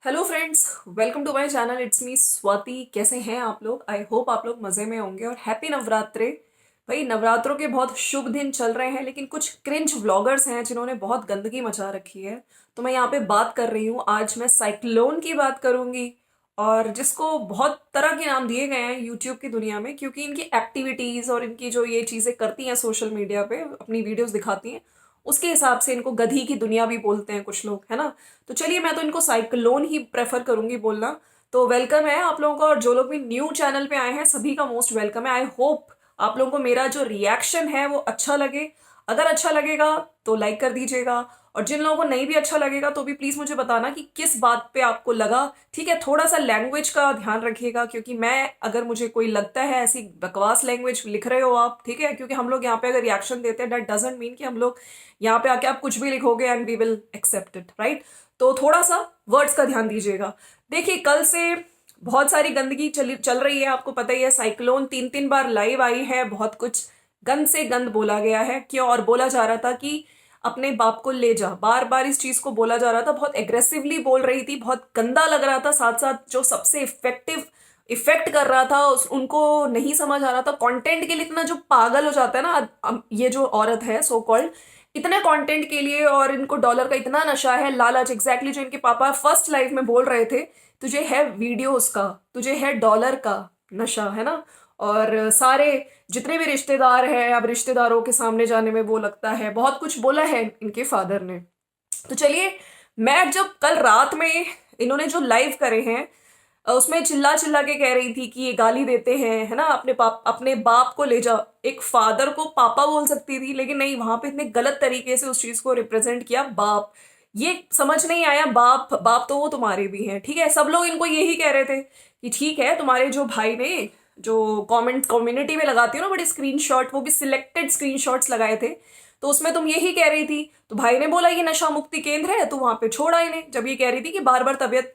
Hello friends, welcome to my channel. It's me Swati. कैसे हैं आप लोग? आई होप आप लोग मज़े में होंगे और हैप्पी नवरात्रे। भाई, नवरात्रों के बहुत शुभ दिन चल रहे हैं, लेकिन कुछ क्रिंज व्लॉगर्स हैं जिन्होंने बहुत गंदगी मचा रखी है। तो मैं यहाँ पे बात कर रही हूँ। आज मैं साइक्लोन की बात करूंगी, और जिसको बहुत तरह के नाम दिए गए हैं यूट्यूब की दुनिया में, क्योंकि इनकी एक्टिविटीज़ और इनकी जो ये चीज़ें करती हैं सोशल मीडिया पे, अपनी वीडियोज़ दिखाती हैं, उसके हिसाब से इनको गधी की दुनिया भी बोलते हैं कुछ लोग, है ना। तो चलिए, मैं तो इनको साइक्लोन ही प्रेफर करूंगी बोलना। तो वेलकम है आप लोगों का, और जो लोग भी न्यू चैनल पे आए हैं सभी का मोस्ट वेलकम है। आई होप आप लोगों को मेरा जो रिएक्शन है वो अच्छा लगे। अगर अच्छा लगेगा तो लाइक कर दीजिएगा, और जिन लोगों को नहीं भी अच्छा लगेगा तो भी प्लीज मुझे बताना कि किस बात पे आपको लगा। ठीक है, थोड़ा सा लैंग्वेज का ध्यान रखिएगा, क्योंकि मैं अगर मुझे कोई लगता है ऐसी बकवास लैंग्वेज लिख रहे हो आप, ठीक है, क्योंकि हम लोग यहाँ पे अगर रिएक्शन देते हैं, दैट डजंट मीन कि हम लोग यहाँ पे आके आप कुछ भी लिखोगे and we will accept it, right. तो थोड़ा सा वर्ड्स का ध्यान दीजिएगा। देखिए, कल से बहुत सारी गंदगी चल रही है, आपको पता ही है। साइक्लोन तीन तीन बार लाइव आई है, बहुत कुछ गंद से गंद बोला गया है। क्यों? और बोला जा रहा था कि अपने बाप को ले जा, बार बार इस चीज को बोला जा रहा था, बहुत एग्रेसिवली बोल रही थी, बहुत गंदा लग रहा था। साथ साथ जो सबसे इफेक्ट कर रहा था उनको नहीं समझ आ रहा था। कंटेंट के लिए इतना जो पागल हो जाता है ना, ये जो औरत है सो कॉल्ड, इतने कंटेंट के लिए, और इनको डॉलर का इतना नशा है, लालच, एग्जैक्टली जो इनके पापा फर्स्ट लाइफ में बोल रहे थे, तुझे है वीडियोस का, तुझे है डॉलर का नशा, है ना। और सारे जितने भी रिश्तेदार हैं, अब रिश्तेदारों के सामने जाने में वो लगता है, बहुत कुछ बोला है इनके फादर ने। तो चलिए, मैं जब कल रात में इन्होंने जो लाइव करे हैं, उसमें चिल्ला चिल्ला के कह रही थी कि ये गाली देते हैं, है ना, अपने बाप को ले जा। एक फादर को पापा बोल सकती थी, लेकिन नहीं, वहां पे इतने गलत तरीके से उस चीज को रिप्रेजेंट किया, बाप। ये समझ नहीं आया, बाप बाप तो वो तुम्हारे भी हैं, ठीक है। सब लोग इनको यही कह रहे थे कि ठीक है, तुम्हारे जो भाई ने जो कमेंट कम्युनिटी में लगाती हो ना बड़ी स्क्रीनशॉट, वो भी सिलेक्टेड स्क्रीनशॉट्स लगाए थे, तो उसमें तुम यही कह रही थी। तो भाई ने बोला ये नशा मुक्ति केंद्र है, तो वहां पे छोड़ा इन्हें। जब ये कह रही थी कि बार बार तबियत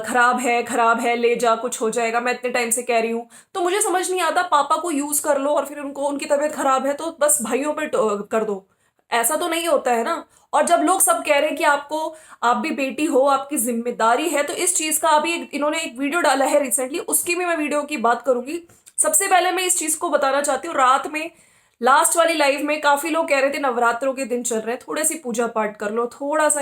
खराब है, खराब है, ले जा, कुछ हो जाएगा, मैं इतने टाइम से कह रही हूँ। तो मुझे समझ नहीं आता, पापा को यूज कर लो और फिर उनको, उनकी तबीयत खराब है तो बस भाइयों पे कर दो। ऐसा तो नहीं होता है ना। और जब लोग सब कह रहे हैं कि आपको, आप भी बेटी हो, आपकी जिम्मेदारी है, तो इस चीज का अभी इन्होंने एक वीडियो डाला है रिसेंटली, उसकी भी मैं वीडियो की बात करूंगी। सबसे पहले मैं इस चीज को बताना चाहती हूँ, रात में लास्ट वाली लाइव में काफी लोग कह रहे थे नवरात्रों के दिन चल रहे हैं, थोड़े सी पूजा पाठ कर लो, थोड़ा सा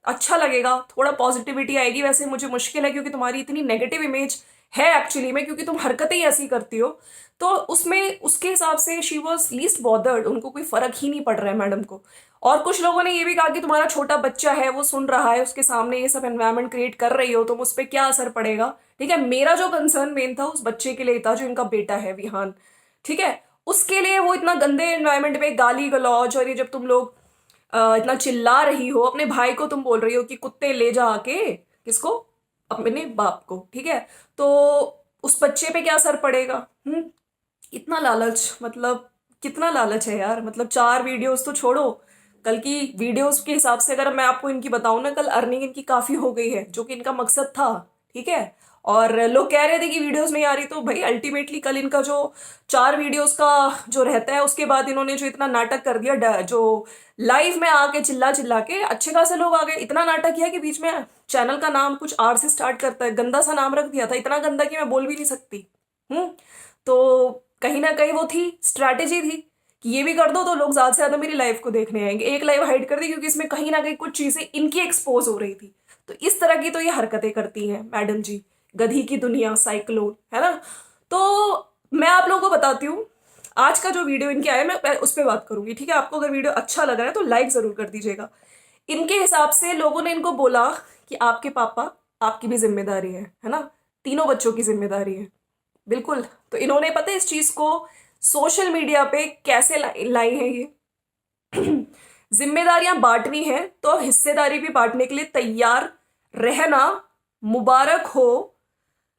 अच्छा लगेगा, थोड़ा पॉजिटिविटी आएगी। वैसे मुझे मुश्किल है, क्योंकि तुम्हारी इतनी नेगेटिव इमेज है एक्चुअली में, क्योंकि तुम हरकतें ही ऐसी करती हो। तो उसमें उसके हिसाब से शी वॉज लीस्ट बॉदर्ड, उनको कोई फर्क ही नहीं पड़ रहा है मैडम को। और कुछ लोगों ने ये भी कहा कि तुम्हारा छोटा बच्चा है, वो सुन रहा है, उसके सामने ये सब एनवायरमेंट क्रिएट कर रही हो, तुम उस पर क्या असर पड़ेगा। ठीक है, मेरा जो कंसर्न मेन था उस बच्चे के लिए था, जो इनका बेटा है विहान, ठीक है। उसके लिए वो इतना गंदे एनवायरनमेंट में गाली गलौज, और ये जब तुम लोग इतना चिल्ला रही हो, अपने भाई को तुम बोल रही हो कि कुत्ते ले जा के, किसको? अपने बाप को, ठीक है। तो उस बच्चे पे क्या असर पड़ेगा? इतना लालच, मतलब कितना लालच है यार। मतलब 4 वीडियोस तो छोड़ो, कल की वीडियोस के हिसाब से अगर मैं आपको इनकी बताऊं ना, कल अर्निंग इनकी काफी हो गई है, जो कि इनका मकसद था, ठीक है। और लोग कह रहे थे कि वीडियोस नहीं आ रही, तो भाई अल्टीमेटली कल इनका जो 4 वीडियोस का जो रहता है, उसके बाद इन्होंने जो इतना नाटक कर दिया, जो लाइव में आके चिल्ला चिल्ला के अच्छे खासे लोग आ गए। इतना नाटक किया कि बीच में चैनल का नाम कुछ आर से स्टार्ट करता है, गंदा सा नाम रख दिया था, इतना गंदा कि मैं बोल भी नहीं सकती। तो कहीं ना कहीं वो थी, स्ट्रैटेजी थी कि ये भी कर दो तो लोग ज्यादा से ज्यादा मेरी लाइफ को देखने आएंगे। एक लाइव हाइड कर दी क्योंकि इसमें कहीं ना कहीं कुछ चीजें इनकी एक्सपोज हो रही थी। तो इस तरह की तो ये हरकतें करती हैं मैडम जी, गधी की दुनिया, साइक्लोन, है ना। तो मैं आप लोगों को बताती हूँ, आज का जो वीडियो इनके आया, मैं उस पर बात करूंगी, ठीक है। आपको अगर वीडियो अच्छा लग रहा है तो लाइक जरूर कर दीजिएगा। इनके हिसाब से लोगों ने इनको बोला कि आपके पापा, आपकी भी जिम्मेदारी है ना, तीनों बच्चों की जिम्मेदारी है, बिल्कुल। तो इन्होंने, पता है इस चीज को सोशल मीडिया पे कैसे लाई है ये? जिम्मेदारियां बांटनी है तो हिस्सेदारी भी बांटने के लिए तैयार रहना, मुबारक हो।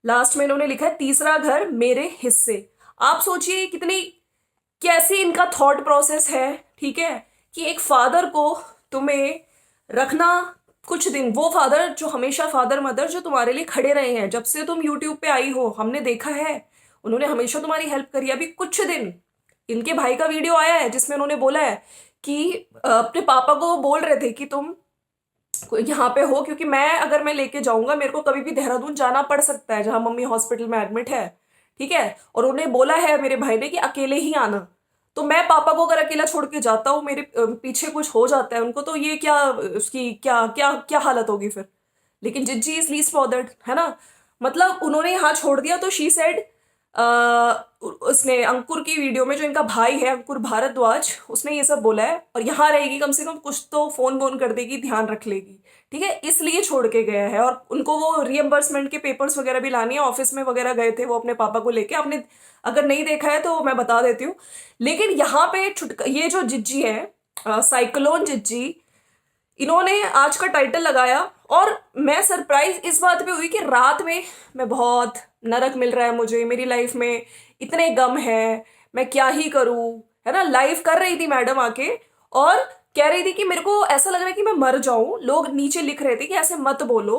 लास्ट में इन्होंने लिखा है तीसरा घर मेरे हिस्से। आप सोचिए कितनी, कैसी इनका थॉट प्रोसेस है, ठीक है, कि एक फादर को तुम्हें रखना कुछ दिन, वो फादर जो हमेशा, फादर मदर जो तुम्हारे लिए खड़े रहे हैं जब से तुम यूट्यूब पे आई हो, हमने देखा है, उन्होंने हमेशा तुम्हारी हेल्प करी। अभी कुछ दिन इनके भाई का वीडियो आया है जिसमें उन्होंने बोला है कि अपने पापा को बोल रहे थे कि तुम यहाँ पे हो, क्योंकि अगर मैं लेके जाऊंगा, मेरे को कभी भी देहरादून जाना पड़ सकता है जहां मम्मी हॉस्पिटल में एडमिट है। ठीक है, और उन्हें बोला है मेरे भाई ने कि अकेले ही आना। तो मैं पापा को अगर अकेला छोड़ के जाता हूँ, मेरे पीछे कुछ हो जाता है उनको, तो ये क्या, उसकी क्या क्या क्या हालत होगी फिर। लेकिन जिज्जी इज लीस्ट बॉदर्ड, है ना। मतलब उन्होंने यहाँ छोड़ दिया, तो शी सेड, उसने अंकुर की वीडियो में, जो इनका भाई है अंकुर भारद्वाज, उसने ये सब बोला है, और यहाँ रहेगी कम से कम, कुछ तो फोन वोन कर देगी, ध्यान रख लेगी। ठीक है, इसलिए छोड़ के गया है। और उनको वो रियम्बर्समेंट के पेपर्स वगैरह भी लानी है, ऑफिस में वगैरह गए थे वो अपने पापा को लेके। आपने अगर नहीं देखा है तो मैं बता देती हूँ। लेकिन यहाँ पे ये जो जिज्जी है, साइक्लोन जिज्जी, इन्होंने आज का टाइटल लगाया, और मैं सरप्राइज इस बात पे हुई कि रात में मैं बहुत नरक मिल रहा है मुझे, मेरी लाइफ में इतने गम है, मैं क्या ही करूं, है ना। लाइव कर रही थी मैडम आके, और कह रही थी कि मेरे को ऐसा लग रहा है कि मैं मर जाऊं। लोग नीचे लिख रहे थे कि ऐसे मत बोलो,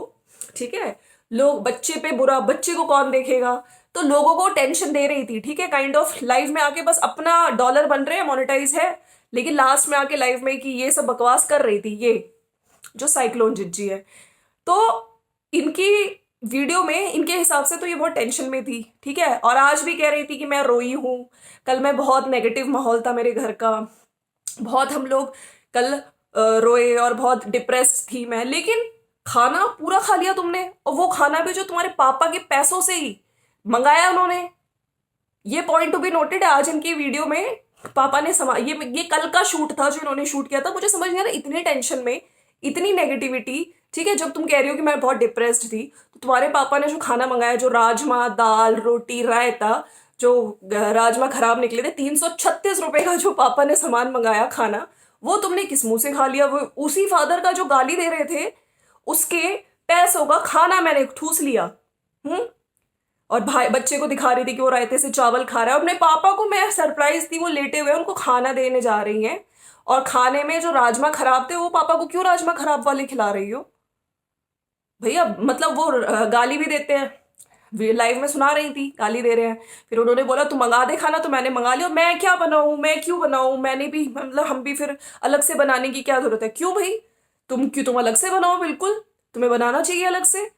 ठीक है, लोग बच्चे पे बुरा, बच्चे को कौन देखेगा। तो लोगों को टेंशन दे रही थी, ठीक है, काइंड ऑफ लाइव में आके बस अपना डॉलर बन रहे हैं, मोनेटाइज है, लेकिन लास्ट में आके लाइव में कि ये सब बकवास कर रही थी ये जो साइक्लोन जिज्जी है। तो इनकी वीडियो में इनके हिसाब से तो ये बहुत टेंशन में थी, ठीक है, और आज भी कह रही थी कि मैं रोई हूं, कल मैं बहुत नेगेटिव माहौल था मेरे घर का, बहुत हम लोग कल रोए, और बहुत डिप्रेस्ड थी मैं। लेकिन खाना पूरा खा लिया तुमने, और वो खाना भी जो तुम्हारे पापा के पैसों से ही मंगाया उन्होंने। ये पॉइंट टू बी नोटेड है। आज इनकी वीडियो में पापा ने ये कल का शूट था जो इन्होंने शूट किया था। मुझे समझ नहीं आ रहा, इतने टेंशन में, इतनी नेगेटिविटी, ठीक है, जब तुम कह रही हो कि मैं बहुत डिप्रेस्ड थी, तो तुम्हारे पापा ने जो खाना मंगाया, जो राजमा, दाल, रोटी, रायता, जो राजमा खराब निकले थे, 336 रुपए का जो पापा ने सामान मंगाया खाना, वो तुमने किस मुंह से खा लिया। वो उसी फादर का जो गाली दे रहे थे, उसके पैसों का खाना मैंने ठूस लिया। हम्म। और भाई बच्चे को दिखा रही थी कि वो रायते से चावल खा रहा है। अपने पापा को मैं सरप्राइज थी, वो लेटे हुए उनको खाना देने जा रही हैं, और खाने में जो राजमा खराब थे, वो पापा को क्यों राजमा खराब वाले खिला रही हो भैया। मतलब वो गाली भी देते हैं, लाइव में सुना रही थी, गाली दे रहे हैं। फिर उन्होंने बोला तू मंगा दे खाना, तो मैंने मंगा लिया। मैं क्या बनाऊं, मैं क्यों बनाऊं, मैंने भी, मतलब हम भी फिर अलग से बनाने की क्या जरूरत है, क्यों भाई, तुम अलग से बनाओ, बिल्कुल तुम्हें बनाना चाहिए अलग से।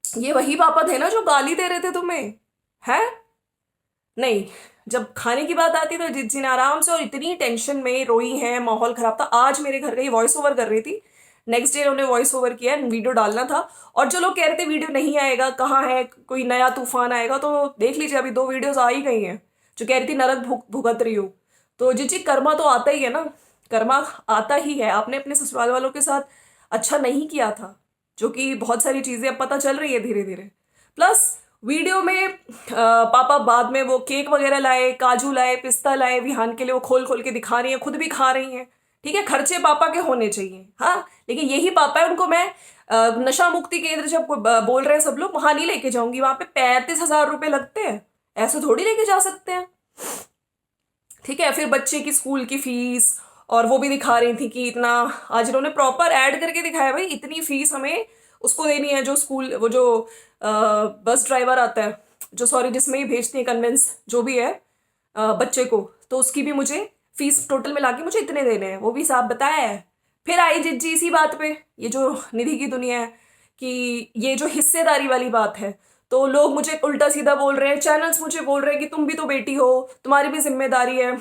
ये वही पापा थे ना जो गाली दे रहे थे तुम्हें, है नहीं। जब खाने की बात आती तो जिज्जी ने आराम से, और इतनी टेंशन में रोई है, माहौल खराब था। आज मेरे घर का ही वॉइस ओवर कर रही थी, नेक्स्ट डे उन्होंने वॉइस ओवर किया, वीडियो डालना था। और जो लोग कह रहे थे वीडियो नहीं आएगा, कहाँ है, कोई नया तूफान आएगा, तो देख लीजिए अभी 2 वीडियोस आ ही गई हैं। जो कह रही थी नरक भुगत रही हो, तो जिज्जी कर्मा तो आता ही है ना, कर्मा आता ही है। आपने अपने ससुराल वालों के साथ अच्छा नहीं किया था, जो कि बहुत सारी चीजें अब पता चल रही है धीरे धीरे। प्लस वीडियो में पापा बाद में वो केक वगैरह लाए, काजू लाए, पिस्ता लाए विहान के लिए, वो खोल खोल के दिखा रही हैं, खुद भी खा रही हैं। ठीक है, खर्चे पापा के होने चाहिए, हाँ। लेकिन यही पापा है, उनको मैं नशा मुक्ति केंद्र जब बोल रहे हैं सब लोग, वहां नहीं लेके जाऊंगी। वहां पे 35,000 रुपए लगते हैं, ऐसे थोड़ी लेके जा सकते हैं। ठीक है, फिर बच्चे की स्कूल की फीस, और वो भी दिखा रही थी कि इतना, आज इन्होंने प्रॉपर ऐड करके दिखाया, भाई इतनी फीस हमें उसको देनी है, जो स्कूल, वो जो बस ड्राइवर आता है, जो सॉरी जिसमें ही भेजती है कन्वेंस, जो भी है बच्चे को, तो उसकी भी मुझे फीस टोटल मिला के मुझे इतने देने हैं, वो भी साहब बताया है। फिर आई जिज्जी इसी बात पे, ये जो निधि की दुनिया है, कि ये जो हिस्सेदारी वाली बात है, तो लोग मुझे उल्टा सीधा बोल रहे हैं, चैनल्स मुझे बोल रहे हैं कि तुम भी तो बेटी हो, तुम्हारी भी जिम्मेदारी है।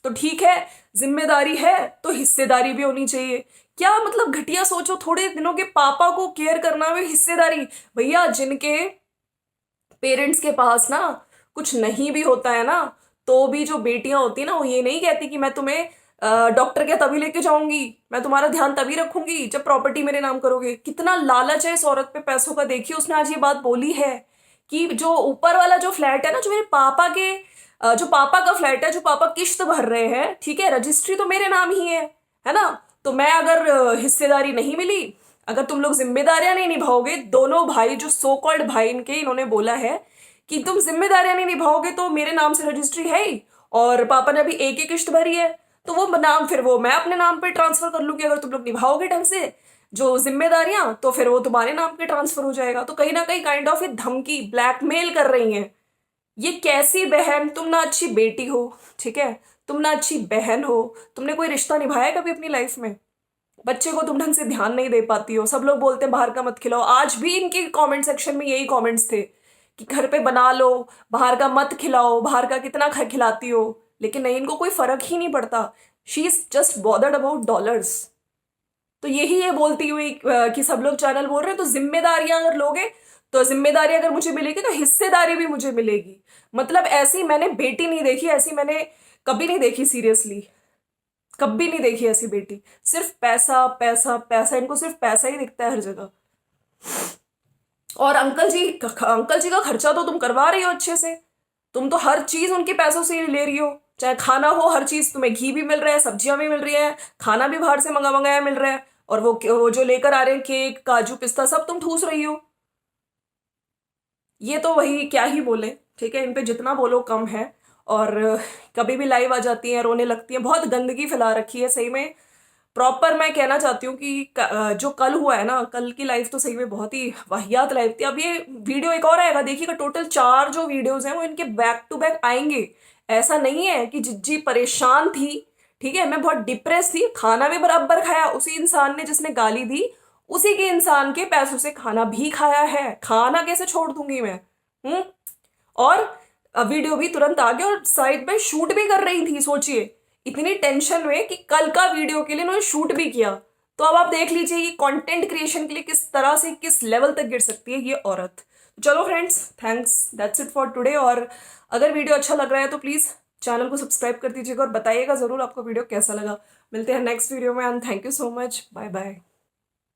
तो ठीक है, जिम्मेदारी है तो हिस्सेदारी भी होनी चाहिए। क्या मतलब घटिया सोचो, थोड़े दिनों के पापा को केयर करना में हिस्सेदारी। भैया जिनके पेरेंट्स के पास ना कुछ नहीं भी होता है ना, तो भी जो बेटियां होती है ना, वो ये नहीं कहती कि मैं तुम्हें डॉक्टर के तभी लेके जाऊंगी, मैं तुम्हारा ध्यान तभी रखूंगी जब प्रॉपर्टी मेरे नाम करोगे। कितना लालच है इस औरत पे पैसों का। देखिए उसने आज ये बात बोली है कि जो ऊपर वाला जो फ्लैट है ना, जो मेरे पापा के जो पापा का फ्लैट है, जो पापा किश्त भर रहे हैं, ठीक है, रजिस्ट्री तो मेरे नाम ही है ना। तो मैं अगर हिस्सेदारी नहीं मिली, अगर तुम लोग जिम्मेदारियां नहीं निभाओगे, दोनों भाई जो सो कॉल्ड भाई इनके, इन्होंने बोला है कि तुम जिम्मेदारियां नहीं निभाओगे तो मेरे नाम से रजिस्ट्री है ही, और पापा ने अभी एक ही किश्त भरी है, तो वो नाम फिर वो मैं अपने नाम पे ट्रांसफर कर लूंगी। अगर तुम लोग निभाओगे ढंग से जो जिम्मेदारियां, तो फिर वो तुम्हारे नाम पे ट्रांसफर हो जाएगा। तो कहीं ना कहीं काइंड ऑफ ये धमकी, ब्लैकमेल कर रही हैं। ये कैसी बहन, तुम ना अच्छी बेटी हो, ठीक है, तुम ना अच्छी बहन हो, तुमने कोई रिश्ता निभाया कभी अपनी लाइफ में, बच्चे को तुम ढंग से ध्यान नहीं दे पाती हो, सब लोग बोलते हैं बाहर का मत खिलाओ। आज भी इनके कमेंट सेक्शन में यही कमेंट्स थे कि घर पे बना लो, बाहर का मत खिलाओ, बाहर का कितना खिलाती हो। लेकिन नहीं, इनको कोई फर्क ही नहीं पड़ता। She is just bothered about dollars. तो यही ये बोलती हुई कि सब लोग चैनल बोल रहे हैं तो जिम्मेदारियां अगर लोगे तो जिम्मेदारी अगर मुझे मिलेगी तो हिस्सेदारी भी मुझे मिलेगी। मतलब ऐसी मैंने बेटी नहीं देखी, ऐसी मैंने कभी नहीं देखी, सीरियसली कभी नहीं देखी ऐसी बेटी। सिर्फ पैसा पैसा पैसा, इनको सिर्फ पैसा ही दिखता है हर जगह। और अंकल जी का खर्चा तो तुम करवा रही हो अच्छे से। तुम तो हर चीज उनके पैसों से ही ले रही हो, चाहे खाना हो, हर चीज तुम्हें घी भी मिल रहा है, सब्जियां भी मिल रही है, खाना भी बाहर से मंगाया मिल रहा है। और वो जो लेकर आ रहे हैं केक काजू पिस्ता सब तुम ठूस रही हो। ये तो वही क्या ही बोले, ठीक है, इन पे जितना बोलो कम है। और कभी भी लाइव आ जाती हैं, रोने लगती हैं, बहुत गंदगी फैला रखी है सही में। प्रॉपर मैं कहना चाहती हूँ कि जो कल हुआ है ना, कल की लाइव तो सही में बहुत ही वाहियात लाइव थी। अब ये वीडियो एक और आएगा, देखिएगा, टोटल 4 जो वीडियोज हैं वो इनके बैक टू बैक आएंगे। ऐसा नहीं है कि जिज्जी परेशान थी, ठीक है, मैं बहुत डिप्रेस थी, खाना भी बराबर खाया, उसी इंसान ने जिसने गाली दी उसी के इंसान के पैसों से खाना भी खाया है। खाना कैसे छोड़ दूंगी मैं? हम्म। और वीडियो भी तुरंत आ गया और साइड में शूट भी कर रही थी। सोचिए, इतनी टेंशन में कि कल का वीडियो के लिए उन्होंने शूट भी किया। तो अब आप देख लीजिए ये कंटेंट क्रिएशन के लिए किस तरह से, किस लेवल तक गिर सकती है ये औरत। चलो friends, thanks, that's it for today. और अगर वीडियो अच्छा लग रहा है तो प्लीज चैनल को सब्सक्राइब कर दीजिएगा और बताइएगा जरूर आपको वीडियो कैसा लगा। मिलते हैं नेक्स्ट वीडियो में and thank you so much, bye bye.